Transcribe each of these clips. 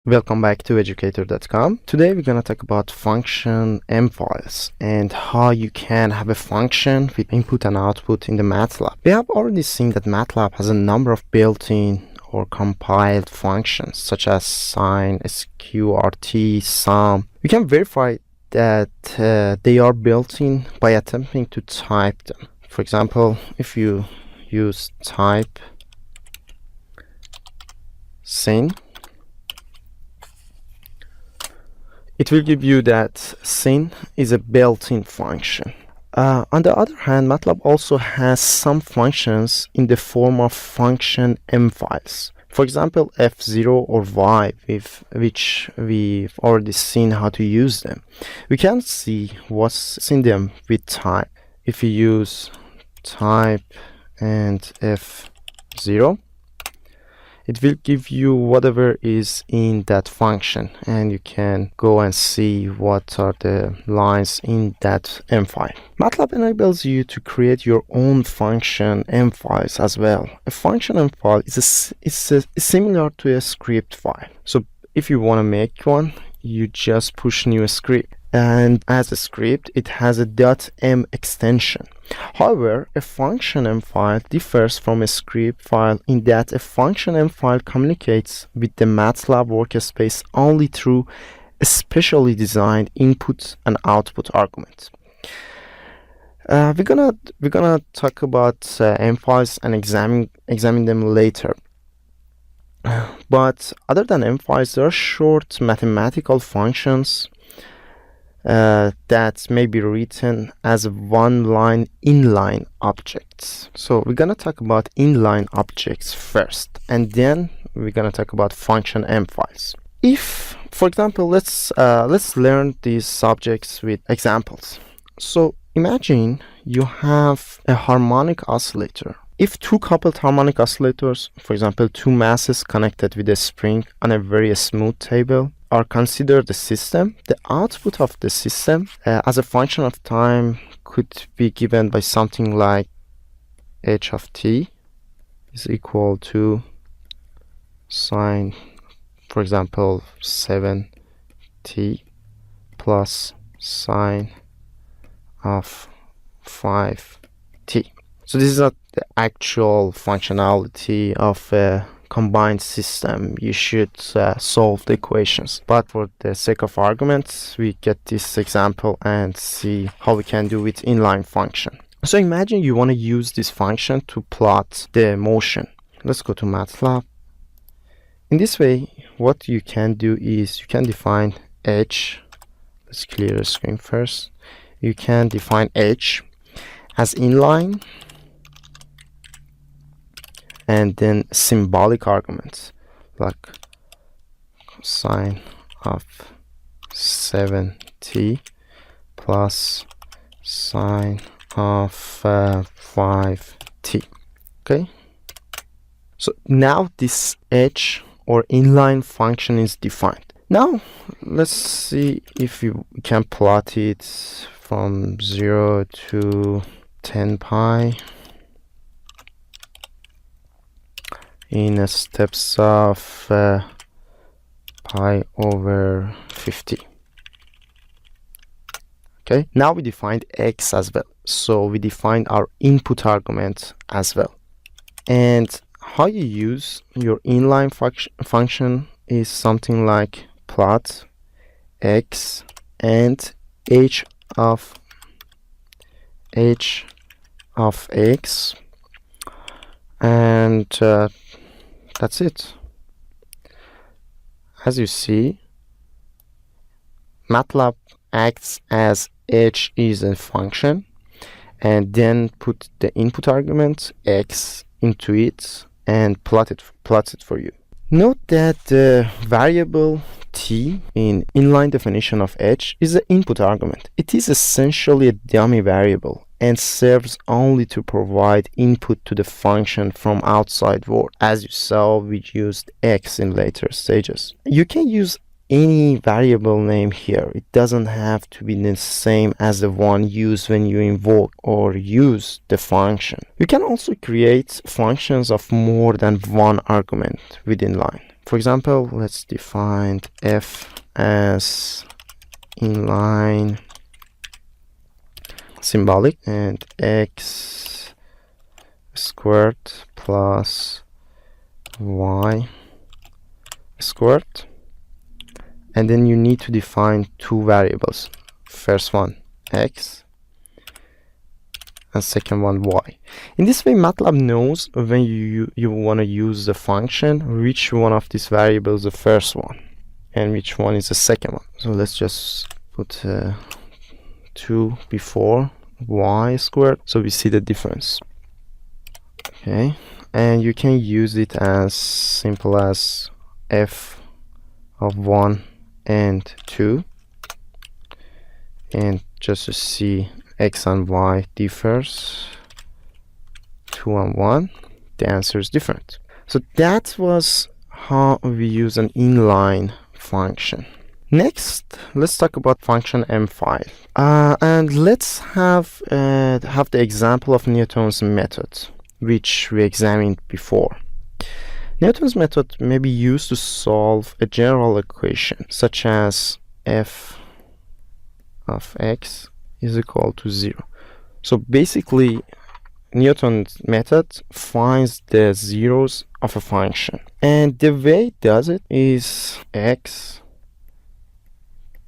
Welcome back to Educator.com. Today we're going to talk about function M files and how you can have a function with input and output in the Matlab. We have already seen that Matlab has a number of built-in or compiled functions such as sine, sqrt, sum. We can verify that they are built-in by attempting to type them. For example, if you use type sin, it will give you that sin is a built-in function. On the other hand, Matlab also has some functions in the form of function M files. For example, f0 or y, with which we've already seen how to use them. We can see what's in them with type. If you use type and f0, it will give you whatever is in that function, and you can go and see what are the lines in that M file. Matlab enables you to create your own function M files as well. A function M file is similar to a script file. So if you want to make one, you just push new script, and as a script it has a .m extension. However, a function M file differs from a script file in that a function M file communicates with the Matlab workspace only through a specially designed input and output argument. We're gonna talk about M files and examine them later. But other than M files, there are short mathematical functions that may be written as one-line inline objects. So we're gonna talk about inline objects first, and then we're gonna talk about function M files. If, for example, let's learn these subjects with examples. So imagine you have a harmonic oscillator. If two coupled harmonic oscillators, for example, two masses connected with a spring on a very smooth table, are considered the system, the output of the system as a function of time could be given by something like h of t is equal to sine, for example, 7t plus sine of 5t. So this is not the actual functionality of a combined system. You should solve the equations, but for the sake of arguments, we get this example and see how we can do with inline function. So imagine you want to use this function to plot the motion. Let's go to Matlab. In this way, what you can do is you can define h. Let's clear the screen first. You can define h as inline, and then symbolic arguments like sine of 7t plus sine of 5t. Okay, so now this h or inline function is defined. Now let's see if we can plot it from 0 to 10 pi in steps of pi over 50. Okay, now we defined x as well, so we defined our input argument as well. And how you use your inline function is something like plot x and h of x, and that's it. As you see, Matlab acts as h is a function and then put the input argument x into it and plots it for you. Note that the variable t in inline definition of h is the input argument. It is essentially a dummy variable and serves only to provide input to the function from outside world. As you saw, we used x in later stages. You can use any variable name here. It doesn't have to be the same as the one used when you invoke or use the function. You can also create functions of more than one argument with inline. For example, let's define f as inline symbolic and x squared plus y squared, and then you need to define two variables. First one x and second one y. In this way, Matlab knows when you want to use the function, which one of these variables is the first one and which one is the second one. So let's just put 2 before y squared so we see the difference. Okay, and you can use it as simple as f of 1 and 2, and just to see x and y differs, 2 and 1, the answer is different. So that was how we use an inline function. Next, let's talk about function m5, and let's have the example of Newton's method, which we examined before. Newton's method may be used to solve a general equation such as f of x is equal to 0. So basically, Newton's method finds the zeros of a function, and the way it does it is x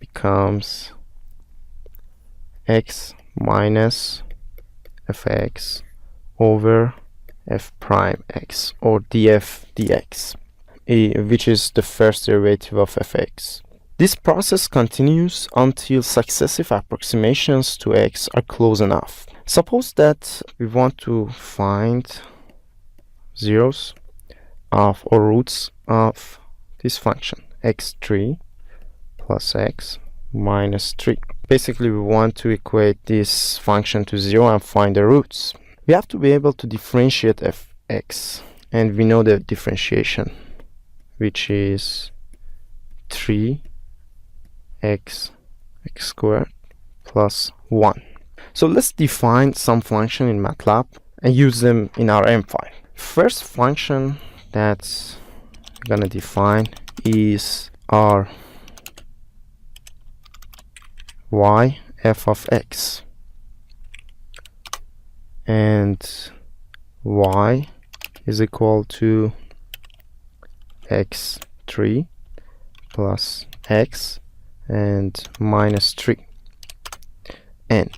becomes x minus fx over f prime x, or df dx, which is the first derivative of fx. This process continues until successive approximations to x are close enough. Suppose that we want to find zeros of or roots of this function x3 plus x minus 3. Basically, we want to equate this function to 0 and find the roots. We have to be able to differentiate fx, and we know the differentiation, which is 3x squared plus 1. So let's define some function in Matlab and use them in our M file. First function that's gonna define is our y f of x, and y is equal to x3 plus x and minus 3. And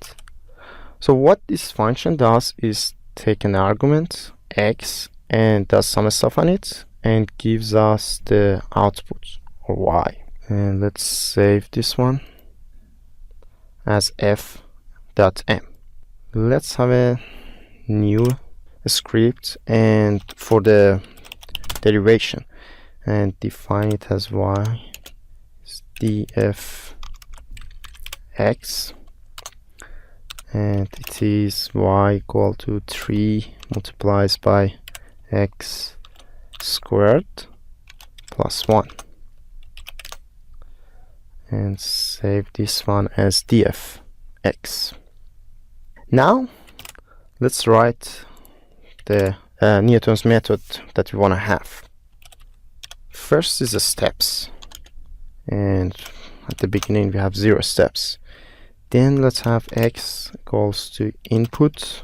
so what this function does is take an argument x and does some stuff on it and gives us the output, or y. And let's save this one as f.m. Let's have a new script and for the derivation, and define it as y is df x, and it is y equal to 3 multiplies by x squared plus 1, and save this one as df x. Now let's write the Newton's method that we want to have. First is the steps, and at the beginning we have 0 steps. Then let's have x equals to input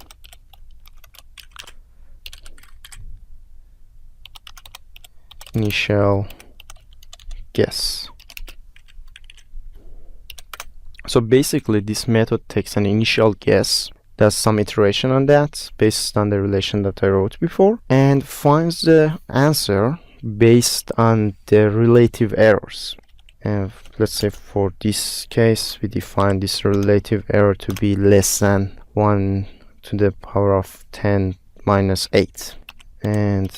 initial guess. So basically this method takes an initial guess, does some iteration on that based on the relation that I wrote before, and finds the answer based on the relative errors. And let's say for this case we define this relative error to be less than 1 to the power of 10 minus 8, and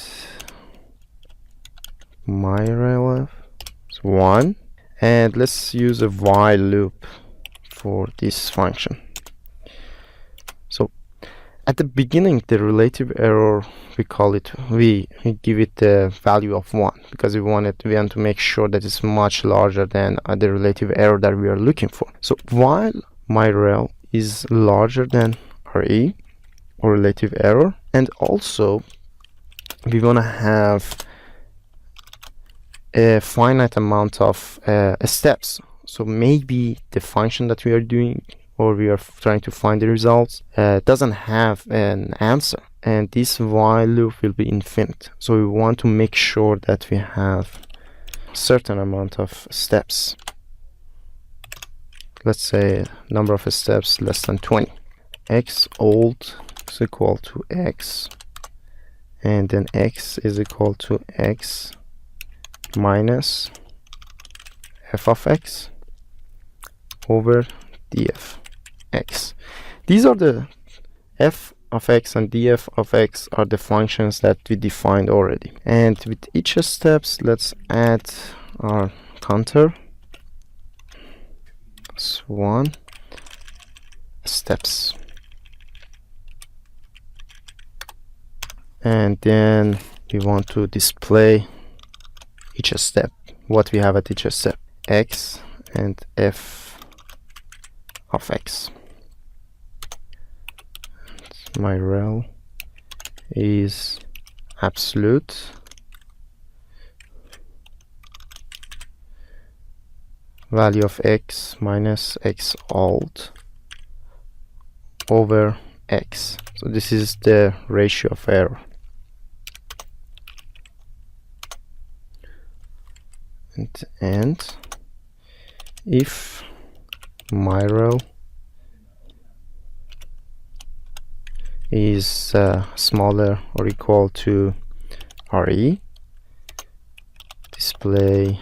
my relative is 1, and let's use a while loop for this function. So at the beginning the relative error, we give it the value of 1 because we want to make sure that it's much larger than the relative error that we are looking for. So while my rel is larger than re, or relative error, and also we want to have a finite amount of steps. So maybe the function that we are doing, or we are trying to find the results, doesn't have an answer, and this while loop will be infinite. So we want to make sure that we have a certain amount of steps. Let's say number of steps less than 20. X old is equal to x, and then x is equal to x minus f of x over df x. These are the f of x and df of x are the functions that we defined already. And with each steps, let's add our counter. That's 1 steps. And then we want to display each step, what we have at each step, x and f of x. My rel is absolute value of x minus x old over x. So this is the ratio of error. And if myrel is smaller or equal to re, display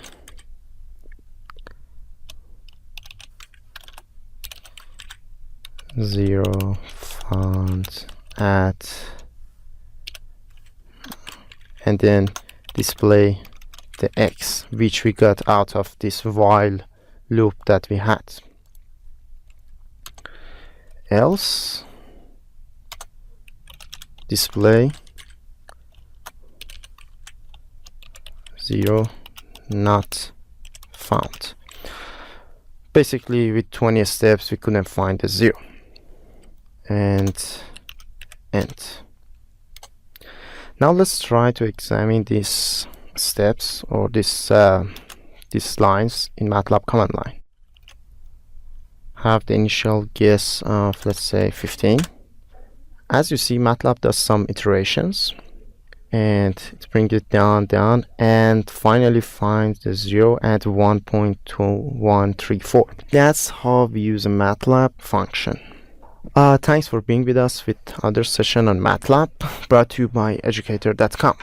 zero found at, and then display the x which we got out of this while loop that we had. Else display 0 not found. Basically with 20 steps we couldn't find the 0. And end. Now let's try to examine these steps or these lines in Matlab command line. Have the initial guess of, let's say, 15. As you see, Matlab does some iterations and it brings it down, and finally finds the 0 at 1.2134. That's how we use a Matlab function. Thanks for being with us with other session on Matlab, brought to you by Educator.com.